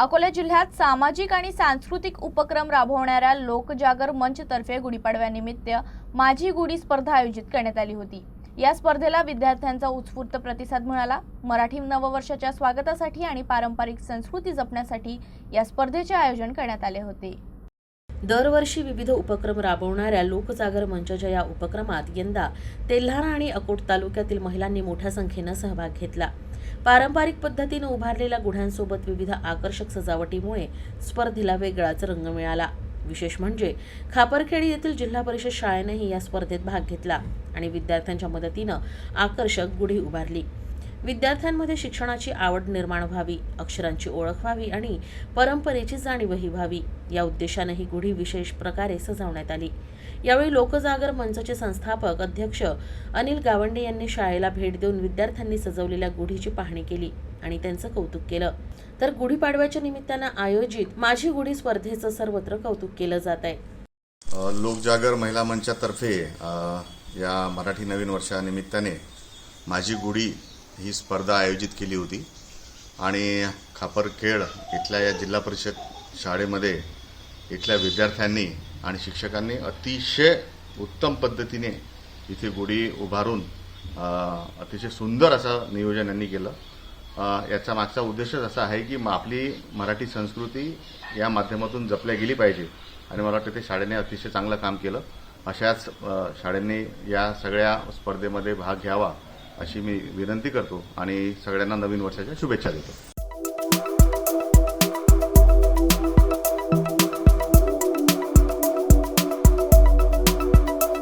अकोला जिल्ह्यात सामाजिक आणि सांस्कृतिक उपक्रम राबवणाऱ्या लोकजागर मंच तर्फे गुढीपाडव्यानिमित्त माझी गुढी स्पर्धा आयोजित करण्यात आली होती। या स्पर्धेला विद्यार्थ्यांचा उत्स्फूर्त प्रतिसाद मिळाला। मराठी नववर्षाच्या स्वागतासाठी आणि पारंपरिक संस्कृती जपण्यासाठी या स्पर्धेचे आयोजन करण्यात आले होते। दरवर्षी विविध उपक्रम राबवणाऱ्या लोकजागर मंचच्या या उपक्रमात यंदा तेल्हारा आणि अकोट तालुक्यातील महिलांनी मोठ्या संख्येने सहभाग घेतला। पारंपरिक पद्धतीने उभारलेल्या गुढ्यांसोबत विविध आकर्षक सजावटीमुळे स्पर्धेला वेगळाच रंग मिळाला। विशेष म्हणजे खापरखेडी येथील जिल्हा परिषद शाळेनेही या स्पर्धेत भाग घेतला आणि विद्यार्थ्यांच्या मदतीने आकर्षक गुढी उभारली। विद्यार्थ्यांमध्ये शिक्षणाची आवड निर्माण व्हावी, अक्षरांची ओळख व्हावी आणि परंपरेची जाणीवही व्हावी या उद्देशाने ही गुढी विशेष प्रकारे सजवण्यात आली। यावेळी लोकजागर मंचचे संस्थापक अध्यक्ष अनिल गावंडे यांनी शाळेला भेट देऊन विद्यार्थ्यांनी सजवलेल्या गुढीची पाहणी केली आणि त्यांचं कौतुक केलं। तर गुढीपाडव्याच्या निमित्ताने आयोजित माझी गुढी स्पर्धेचं सर्वत्र कौतुक केलं जात आहे। लोकजागर महिला मंचातर्फे या मराठी नवीन वर्षानिमित्ताने माझी गुढी ही स्पर्धा आयोजित केली होती आणि खापरखेड इथल्या या जिल्हा परिषद शाळेमध्ये इथल्या विद्यार्थ्यांनी आणि शिक्षकांनी अतिशय उत्तम पद्धतीने इथे गुढी उभारून अतिशय सुंदर असं नियोजन यांनी केलं। याचा मागचा उद्देशच असा आहे की आपली मराठी संस्कृती या माध्यमातून जपल्या गेली पाहिजे आणि मला वाटतं ते शाळेने अतिशय चांगलं काम केलं। अशाच शाळेंनी या सगळ्या स्पर्धेमध्ये भाग घ्यावा अशी मी विनंती करतो आणि सगळ्यांना नवीन वर्षाच्या शुभेच्छा देतो।